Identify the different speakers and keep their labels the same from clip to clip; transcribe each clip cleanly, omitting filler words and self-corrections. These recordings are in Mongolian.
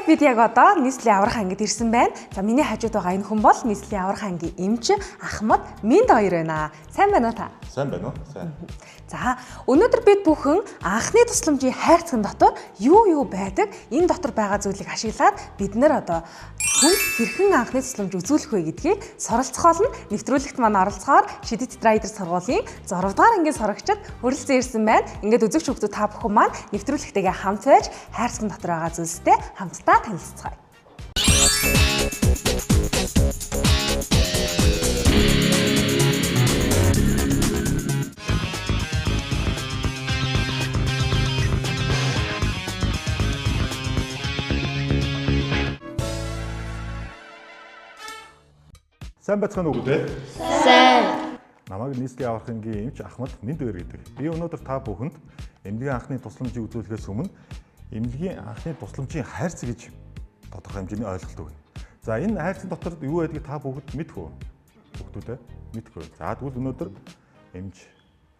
Speaker 1: Бид яг одоо нийслэлийн аврах ангид ирсэн байна. За миний хажууд байгаа энэ хүн бол нийслэлийн аврах ангийн эмч Ахмад Минд хоёр байна. Сайн байна уу та?
Speaker 2: Сайн байна уу? Сайн.
Speaker 1: За өнөөдөр бид бүхэн анхны тусламжийн хайрцаг дотор юу байдаг? Энэ дотор байгаа зүйлийг ашиглаад бид нэр одоо хүнд хэрхэн анхны тусламж үзүүлэх вэ гэдгийг суралцахол нь нэвтрүүлэгт маань оролцохоор Шидэт Райдер сургуулийн 6 дугаар ангийн сурагчид хүрэлцэн ирсэн байна. Ингээд үзэгч хүүхдүүд та бүхэн маань нэвтрүүлэгтэйгээ хамт байж хайрцаг дотор байгаа зүйлстэй хамтдаа танилццгаая.
Speaker 2: Сайн бацхан уу гээ?
Speaker 3: Сайн.
Speaker 2: Намайг нийслэлийн аврах ангийн эмч Ахмад Минд хоёр гэдэг. Би өнөөдөр та бүхэнд эмнэлгийн анхны тусламжийг үзүүлэхээс өмнө эмнэлгийн анхны тусламжийн хайрцаг гэж тодорхой хэмжээний ойлголт өгнө. За энэ хайрцаг дотор юу байдгийг та бүгд мэдэх үү? Бүгдээ мэдэх үү? За тэгвэл өнөөдөр эмч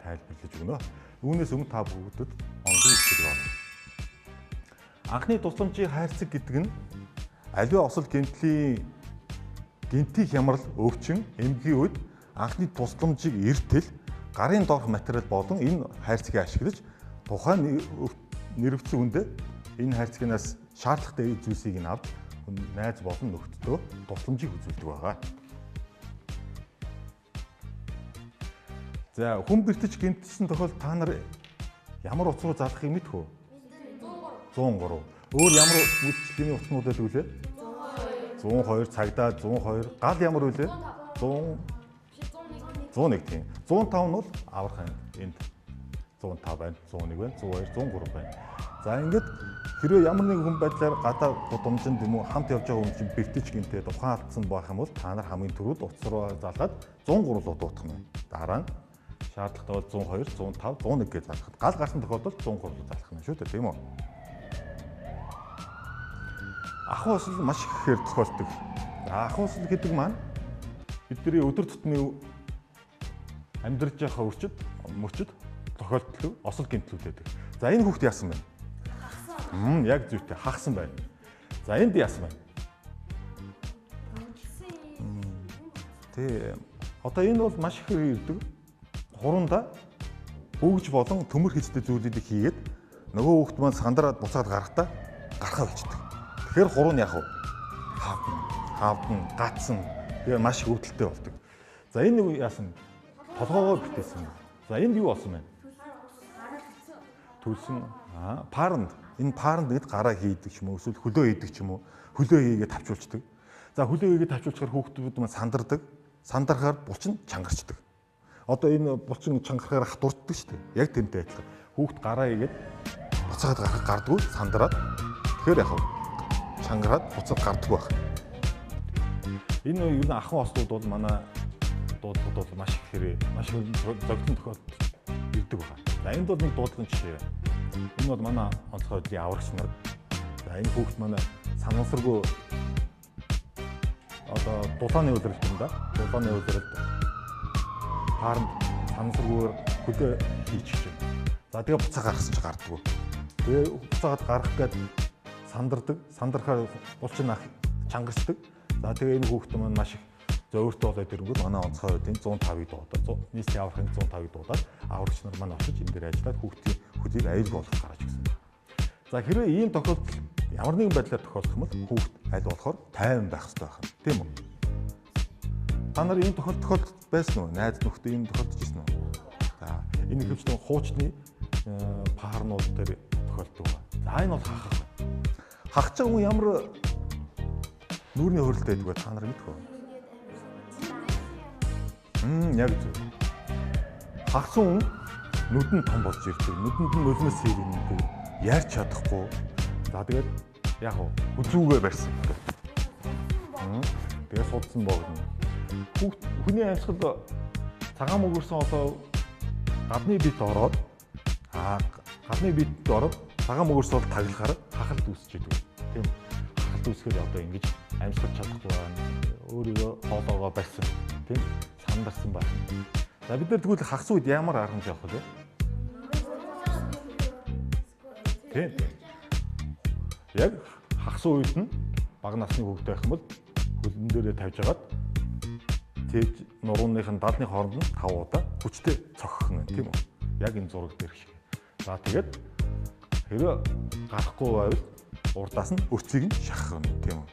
Speaker 2: тайлбарлаж өгнө. Үүнээс өмнө та бүгдэд онцгой хэлцэг байна. Анхны тусламжийн хайрцаг гэдэг нь аливаа осол гинтийн хямрал өвчин эмгийн үед анхны тусламжийг эртэл гарын доорх материал болон энэ хайрцагийг ашиглаж тухайн нэрвэгдсэн хүндээ энэ хайрцагнаас шаардлагатай зүйлсийг нь авч найз болон нөхдөдөө тусламжийг үзүүлдэг байгаа. За хүн бэртэж гинтсэн тохиолдолд та нар ямар утас руу залахыг мэдэх үү? 103. Өөр ямар үйлчлэлийн утаснууд байдаг вүлээ? 102 цагдаа 102 гал ямар үлээ 101 тийм 105 нь бол аврах анги энд 105 байна 101 байна 102 103 байна. За ингээд хэрвээ ямар нэгэн хүн байдлаар гадаа гудамжинд юм уу хамт явж байгаа хүн чинь бэртэж гинтээ тухайн алдсан байх юм бол та нар хамгийн түрүүд утас руу залгаад 103 руу дуутах нь. Дараа нь шаардлагатай бол 102 105 101 гэж залгах. Гал гарсан тохиолдолд 103 руу залгах нь шүү дээ тийм үү? Ахуй осол маш ихээр тохиолддог. Ахуй осол гэдэг маань бидний өдөр тутмын амьдрж байгаа үрчид, мөчид тохиолддог осол гэмтлүүд байдаг. За энэ хүүхд яасан бэ? Хагсан. Яг зүйтэй хагсан байна. За энд яасан бэ? Тэ одоо энэ бол маш их ирдэг. Хуруундаа бөгж болон төмөр хийцтэй зүйлүүдийг хийгээд нөгөө хүүхд маань сандраад буцаад гарахтаа гарахаа болчихдог. Тэгэхээр хуруу нь яг хавдан, гацсан. Тэгээ маш өвдөлттэй болдог. За энэ юу яасан? Толгоогоо битээсэн. За энд юу болсон бэ? Төлсөн. Паранд. Энэ паранд гэд гараа хийдэг ч юм уу, эсвэл хөлөө хийдэг ч юм уу, хөлөө хийгээд тавчуулцдаг. За хөлөө хийгээд тавчуулчихаар хүүхдүүд маань сандардаг. Сандарахаар булчин чангарчдаг. Одоо энэ булчин чангарахаар хатуурддаг шүү дээ. Яг тэмтэй адилхан. Хүүхд гараа хийгээд буцаад гарах гардгүй сандраад. Тэгэхээр яг чангараад буцаад гардаг байх. Энэ юу н ахын ослууд бол манай дуудлууд бол маш ихээр маш зөгтөн тохиолдолд ирдэг байна. За энд бол нэг дуудлын жишээ. Энэ бол манай онцгой байдлын аврагч нар. За энэ хүүхд манай санамсаргүй одоо дулааны үйлрэлт юм да. Дулааны үйлрэлт харанд санамсаргүйгээр хөдөө хийчих чинь. За тэгээ буцаа гаргасан чи гардаггүй. Тэгээ буцаад гарах гээд сандардаг. Сандрахаар булчин ах чангарчдаг. За тэгээ энэ хүүхд маань маш их зөөвөртөө болоод ирэнгүүт манай онцгой байдлын 105-ыг дуудаад нийслэлийн аврахын 105-ыг дуудаад аврагч нар маань очиж энэ дээр ажиллаад хүүхдийн хөдийг аюул болгох гараж гисэн. За хэрвээ ийм тохиолдол ямар нэгэн байдлаар тохиолдох юм бол хүүхд аль болохоор тайван байх хэрэгтэй байна. Тийм үү? Та нар ийм тохиолдол байсан уу? Найз нөхдөд ийм тохиолдож ирсэн үү? За энэ ихэвчлэн хуучны парнууд дээр тохиолддог байна. За энэ бол хахах. Хахаж байгаа хүн ямар нүүрний хөрөлтэй байдаг вэ? Та нар мэдэх үү? Яг зөв. Хагсан хүн нүдэн том болж ирдэг. Нүдэнд нь нулимс ирдэг. Ярьж чадахгүй. За тэгээд яг хүзүүгээ барьсан. Тэгээд судсан богдно. Хүний амьсгал цагаан мөгөрсөн одоо гадны бит ороод гадны бит ороод цагаан мөгөрс бол таглахаар хахалт үүсчихэд. Тийм. Хахалт үүсгээд одоо ингэж амьсгал чадахгүй байна. Өөрийгөө хоолоогоо барьсан. Тийм. Сандарсан байна. За бид нар тэгвэл хагас үед ямар арга хэмжээ авах вэ? Тийм. Яг хагас үед нь бага насны хүүхдтэй байх юм бол хөлн дээрээ тавьж агаад тээж нурууных нь даалны хооронд нь 5 удаа хүчтэй цохих нь тийм үү? Яг энэ зураг дээр шиг. За тэгээд хэрэг гарахгүй байвал урдаас нь өцгийг нь шахах нь тийм үү?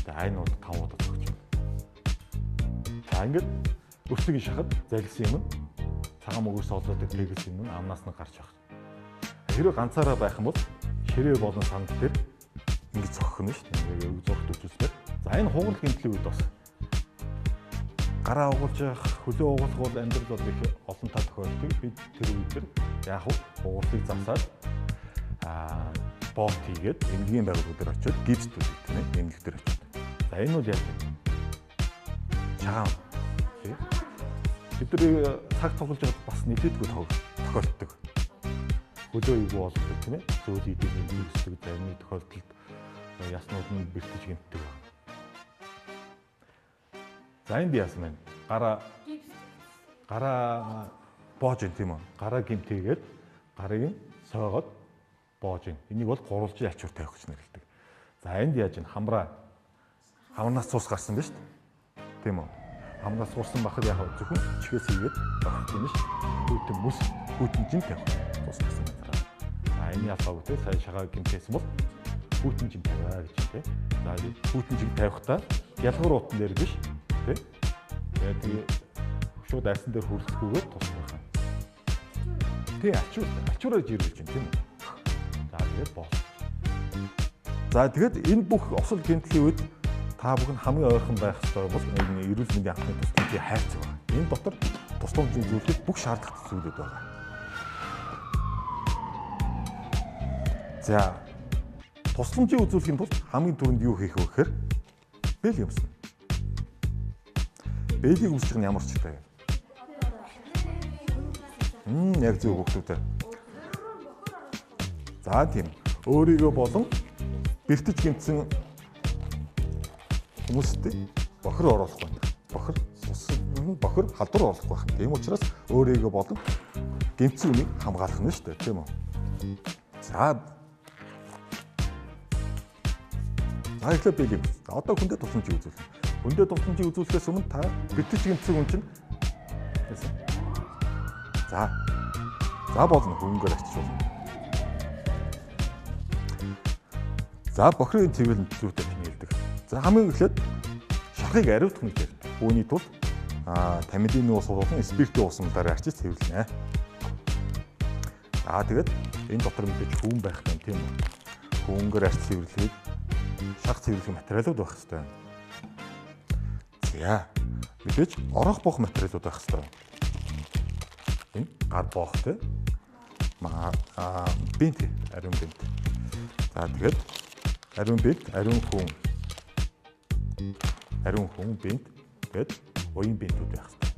Speaker 2: За энэ бол 5 удаа цохиж байна. За ингээд өцгийг нь шахад залгисан юм цагаан мөгөөс олоод тэгэлсэн юм амнаас нь гарч байгаа. Хэрэг ганцаараа байх юм бол ширээ болон санд дээр ингэж цохих нь шүү дээ. Ингээд зургт үзүүлснээр. За энэ хугал гэмтлийн үед бас гараа угуулж явах, хөлөө угуулах бол амьдрал бол их олонтаа тохиолдог. Бид тэр үед яг хугалыг засаад боот хийгээд эмнэлгийн байгууллагууд дээр очиод гипс төлөв тийм ээ. Эмнэлэг дээр очиод. За энэ бол яаж вэ? Чагаан. Бидний цаг тоглож байгаад бас нийлээдгүй тохиолддог. Хөлөө ийг болдог тийм ээ. Зөөл идэг эмнэлэгсдэг зарим тохиолдолд яснууд нь бэртэж гэмтдэг. За энд яасан байна? Гараа боож ин тийм үү? Гараа гэмтээгээд гарыг сойгоод боож ин. Энийг бол гурвалжин ачуур тавих гэж нэрлэдэг. За энд яаж ин хамнаас цус гарсан биз дээ. Тийм үү? Хамнаас цусан бахад яг зөвхөн чихээс хийгээд багт юм ш. Хүүтэн бүс хүүтэн жин тавих. Цус гарсан дараа. За энэ ялгаагүй те сайн шагаа гэмтээсэн бол хүүтэн жин тавиа гэж тийм. За хүүтэн жин тавихтаа ялгуур утан дээр биш. Тэгээ шууд айсан дээр хүрэлцгүйгээр тусах байна. Тэг ачуураар жирүүлж байна тийм үү? За тэгээд боол. За тэгээд энэ бүх осол гэмтлийн үед та бүхэн хамгийн ойрхон байх ёстой бол энэ эрүүл мэндийн анхны тусламжийн хайрцаг байна. Энэ дотор тусламжийн зүйлүүд бүх шаардлагатай зүйлүүд байна. За тусламжийг үзүүлэхийн тулд хамгийн түрүүнд юу хийх вэ гэхээр бэл юмсан. Бэлийг үүсгэх нь ямар ч вэ? Яг зөв хөвгтүүдээ. За тийм. Өөрийгөө болон бэртэж гэмтсэн хүмүүстэй бохир оруулах байна. Бохир халдвар оруулах байх. Тийм учраас өөрийгөө болон гэмтсэн үнийг хамгаалах нь шүү дээ, тийм үү? За эхлээд бэлийг. Одоо хүндээ тусламжийг үзүүлнэ. Хүндээ тусламжийг үзүүлэхээс өмнө та бэртэж гэмтсэн хүн чинь за болно хөнгөөр ачуулна. За бохирын цэвэрлэн зүйтэй тэмээлдэг. За хамгийн эхлээд шархыг ариутгах нь гэдэг. Үүний тулд тамидын уус болон спиртийн уусмалаар арчиж цэвэрлэнэ. За тэгээд энэ дотор мэдээж хүүн байх юм тийм үү? Хөнгөөр арчиж цэвэрлэхэд шарх цэвэрлэх материалууд байх хэрэгтэй. За мэдээж орох бох материалууд байх хэрэгтэй. Энэ гар боохтой бинт ариун бинт. За тэгээд ариун бинт, ариун хүн бинт тэгээд уян бинтүүд байх хэрэгтэй.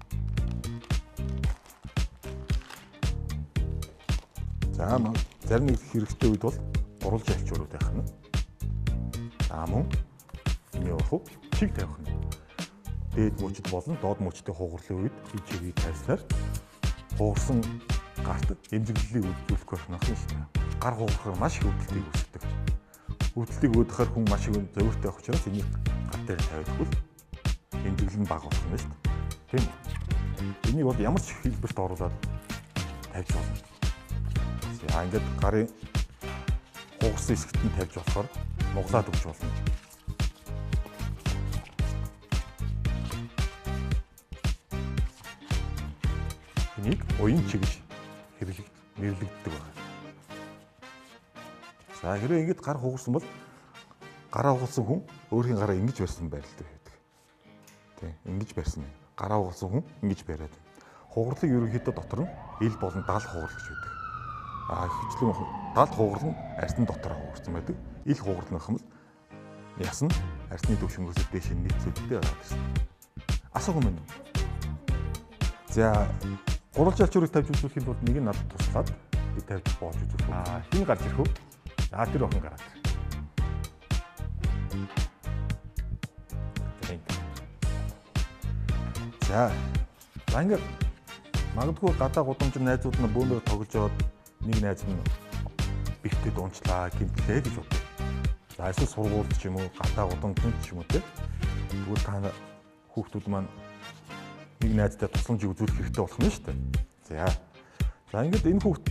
Speaker 2: За зарим нэг хэрэгтэй үед бол гурвалж альчуурууд байх нь. За мөн энэ явах чиг тавих нь. Дээд мөчд болон доод мөчтэй хугарлын үед чигийг тавьснаар хугарсан гарт эмзэглэлийг үзүүлэх байх нь шүү дээ. Гар хугарахаар маш их өвдөлтийг үүсгэдэг. Өвдөлтийг өөдөхөр хүн маш их зовиртой байх учраас энийг гар дээр тавьдаггүй эмзэглэл нь бага болох нь шүү дээ. Тийм. Энийг бол ямар ч хэлбэрт оруулаад тавьж болно. За ингээд гарын хугарсан хэсэгт нь тавьж болохоор нуглаад өгч болно. Энийг уян чигж нэрлэгддэг байна. За хэрвээ ингэж гар хугарсан бол гараа хугалсан хүн өөрхийн гараа ингэж барьсан байралтай байдаг. Тийм, ингэж барьсан. Гараа хугалсан хүн ингэж бариад. Хугарлыг ерөнхийдөө дотор нь ил болон дал хугарл гэж байдаг. Ихэвчлэн далд хугарал нь арьсан дотор хугарсан байдаг. Ил хугарал нь хэмэл яс нь арьсны төвшнгөөс дээш нийцүүлэлтэй байгаа гэсэн. Асуух юм. За гурван жалчуурыг тавьж үзүүлэхэд бол нэг нь надад туслаад би тавьж боож үзүүлэх. Хин гарч ирэх үү? За тэр охин гараад. За ингээд магадгүй гадаа гудамж найзууд нь бөөнөр тоглож яваад нэг найз нь бихтэд унчлаа гэмтлээ гэж бодсон. За эсвэл сургуульд ч юм уу гадаа гудамж ч юм уу те. Тэгвэл та хүүхдүүд маань нэг найзтай тусламжийг үзүүлэх хэрэгтэй болох нь шүү дээ. За ингээд энэ хүүхд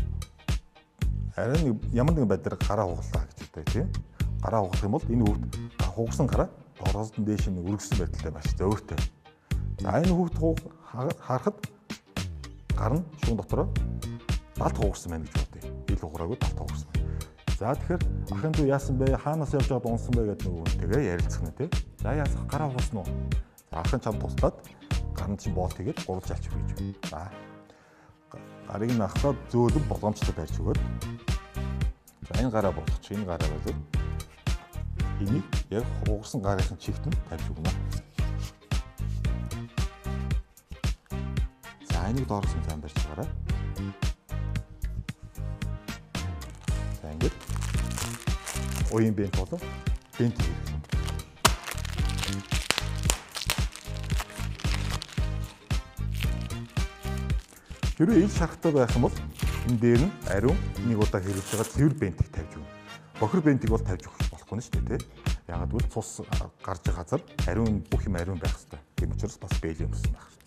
Speaker 2: арай нэг ямар нэгэн байдлаар гараа хугалаа гэж бодъё тийм. Гараа хугалах юм бол энэ хүүхд хугасан гараа доороос нь дээш нь өргөсөн байдалтай маш зөөвөртэй. За энэ хүүхд харахад гар нь шуун дотроо далд хугарсан байна гэж бодъё. Ил хугараагүй далд хугарсан байна. За тэгэхээр ахын дүү яасан бэ? Хаанаас явж байгаад унсан бэ гэдэг нөгөө үнтэйгээ ярилцах нь тийм. За яасан гараа хугарсан уу? За ахын чам туслаад гарын чинь боол тэгээд гурван жалч хийж байна. За гарыг нь ахтаад зөөлөн болгоомжтой барьж өгөөд. За энэ гараа болгочих. Энэ гараа болоод энийг яг хугарсан гарын чигт нь тавьж өгнө. За энийг доороос нь зам барьж байгаарай. За ингээд уян бент болоо бент хийх. Хэрвээ ил шарахтай байх юм бол энэ дээр нь ариун нэг удаа хэрэгж байгаа цэвэр бентийг тавьж өгнө. Бохир бентийг бол тавьж өгөх болохгүй нь шүү дээ, тийм. Ягаад гэвэл цус гарч байгаа газар ариун бүх юм ариун байх хэрэгтэй. Тийм учраас бас бэлэн юмсан байх хэрэгтэй.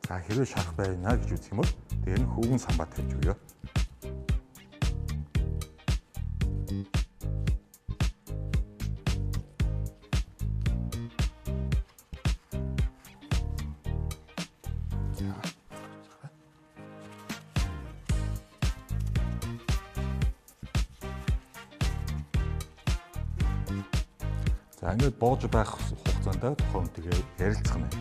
Speaker 2: За хэрвээ шарах байна гэж үзэх юм бол дээр нь хөвгөн самбаа тавьж өгье. За ингээд боож байх хугацаанд тухайн тэгээ ярилцах нь.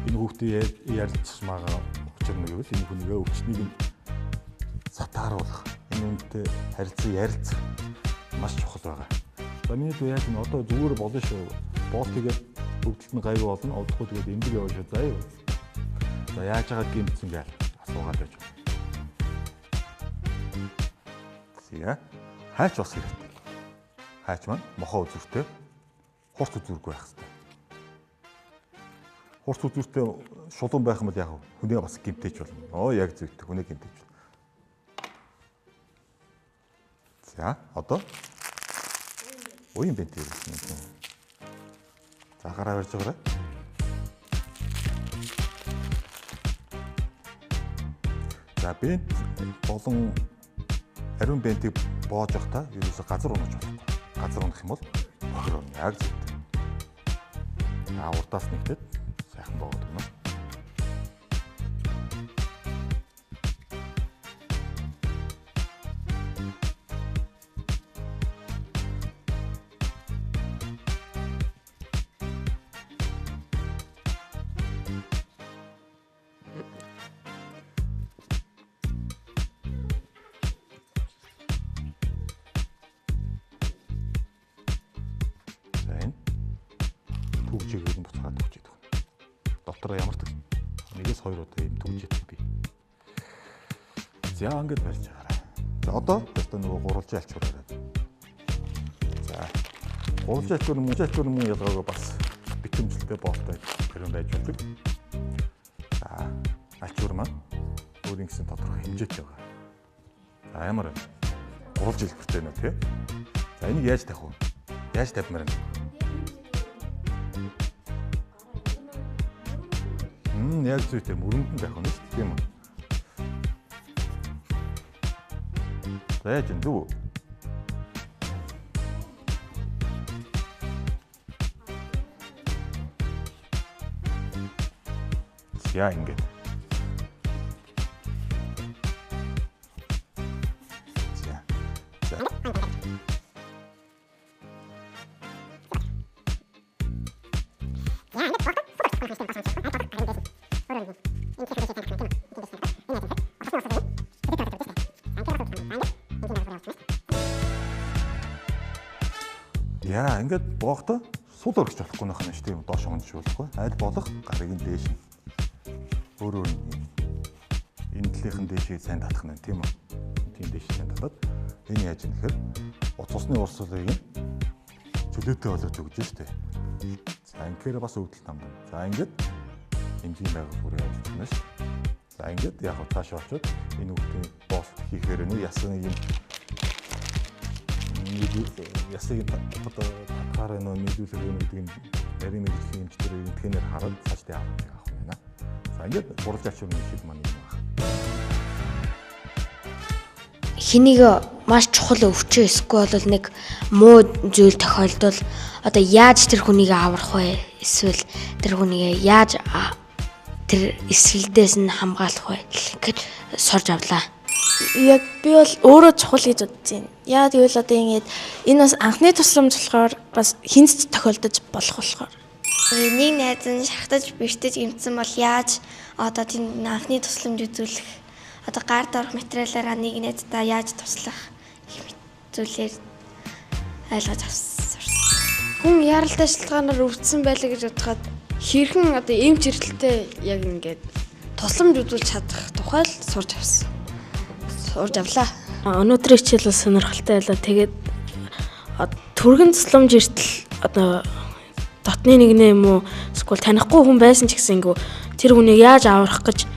Speaker 2: Энэ хүүхдээ ярилцж байгаа учир нь гэвэл энэ хүнийгээ өвчтнийг нь сатааруулах, энэ үнтэй харилцан ярилцах маш чухал байгаа. За миний дүү яаж н одоо зүгээр болно шүү. Боол тэгээд өвдөлт нь гайгүй болно. Одохгүй тэгээд эмдэг яваа шүү. За юу. За яаж байгаа гэмтсэн гээл асуугаад байж байна. Зя хайч бас хэрэгтэй. Хайч маань мохоо үзүүртэй хурц үзүүргүй байх хэрэгтэй. Хурц үзүүртэй шулуун байх юм бол яг хүнээ бас гэмтэж болно. Яг зүйтэй хүнээ гэмтэж болно. За одоо уян бент хийсэн. За гараа барьж байгаарай. За бент болон ариун бентийг боож явахдаа ерөөсө газар унаж болохгүй. Газар унах юм бол бохир унах яг зүйтэй. Урдаас нэгтэд сайхан боогод өгнө. Түгжээгээр нь буцаад өгч идэх. Дотроо ямар ч нэгээс хоёр удаа юм түгжээдэг би. За ингээд барьж байгаарай. За одоо нөгөө гурвалжин альчуураарай. За гурвалжин альчуур мөн ялгаагаа бас битэмжлэлтэй боолтой хэрэг байж болдог. За альчуур маань өөрийн гэсэн тодорхой хэмжээтэй байгаа. За ямар вэ? Гурвалжин хэлбэртэй нөө тий. За энийг яаж тавих вэ? Яаж тавьмаар вэ? Яг зүйтэй мөрөнд байх нь шүү дээ юм. За яаж юм дүү? За ингээд. За. Яа, ингээд боохтой сул өргөж болохгүй нөх юм шүү дээ. Доош онгож болохгүй. Аль болох гарыгийн дээш нь. Өөрөө энэ талынхын дээшийг сайн татах нь тийм үү? Тийм дээш сайн татаад энэ яаж юм гэхээр утасны урсгалыг чөлөөтэй болоод өгч шүү дээ. За ингээд бас өвдөл там. За ингээд энгийн байгуул бүрээ явуулж байна ш. За ингээд яг цааш очоод энэ үгтийн боол хийхээр нэг ясны юм ясыг одоо татгаар нийлүүлэх гэдэг нь нарийн мэрэгжлийн эмчтэр энтгэнээр хараад цаашдаа авах байна. За ингээд гурван ачуурны шид маань юм байна.
Speaker 3: Хэнийг маш чухал өвчөө эсвэл бол нэг муу зүйл тохиолдол одоо яаж тэр хүнийг аврах вэ? Эсвэл тэр хүнийг яаж тэр эсрэлдээс нь хамгаалах вэ гэхэд сурж авлаа.
Speaker 4: Яг би бол өөрөө чухал гэж бодож байна. Яа гэвэл одоо ингэж энэ бас анхны тусламж болохоор бас хинт тохиолдож болохоор.
Speaker 5: Нэг найз нь шахтаж бэртэж гэмтсэн бол яаж одоо тэнд анхны тусламж үзүүлэх одоо гард орох материалаараа нэг найздаа яаж туслах зүйлээр ойлгож авсан.
Speaker 4: Хүн яралтай шалтгаанаар өвдсөн байлаа гэж бодоход хэрхэн одоо эмч хэрэлтэй яг ингэж тусламж үзүүлж чадах тухай л сурч авсан. Сурж авлаа. Өнөөдрийн хичээл бол сонирхолтой байлаа. Тэгээд түргэн тусламж эртэл одоо дотны нэгнээ юм уу эсвэл танихгүй хүн байсан ч гэсэн ингэв тэр хүнийг яаж аврах гэж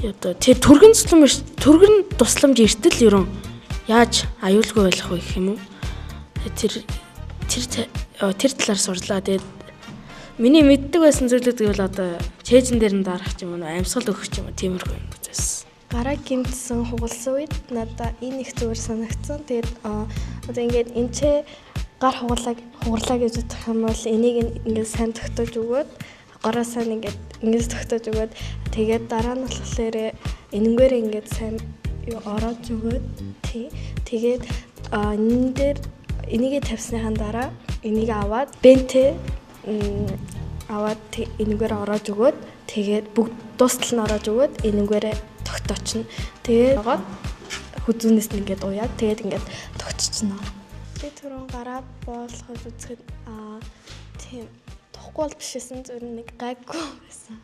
Speaker 4: одоо тэр түргэн тусламж эртэл ерөн яаж аюулгүй байх вэ гэх юм уу? Тэр талаар сурлаа. Тэгээд миний мэддэг байсан зүйлүүд гэвэл одоо чэйжэн дээр нь дарах ч юм уу амьсгал өгөх ч юм уу тиймэрхүү юм гэсэн.
Speaker 6: Гараа гимтсэн хугалсан үед надаа энэ их зүгээр санагдсан. Тэгээд одоо ингээд энэ ч гар хугарлаа гэж бодох юм бол энийг ингээд сайн тогтоож өгөөд гараа сайн ингээд тогтоож өгөөд тэгээд дараа нь болохоор энэнгээр ингээд сайн ороод өгөөд тэгээд энэ дээр энийгээ тавьсныхаа дараа энийг аваад бэнтэ аваад энэгээр ороод өгөөд тэгээд бүгд дуустал нь ороод өгөөд энэгээр тогтоочно. Тэгээд хүзүүнээс нь ингээд уяад тэгээд ингээд тогтчихно. Би түрүүн гараа боолоход үзэхэд тийм тохгүй бол бишсэн зөв нэг гайгүй байсан.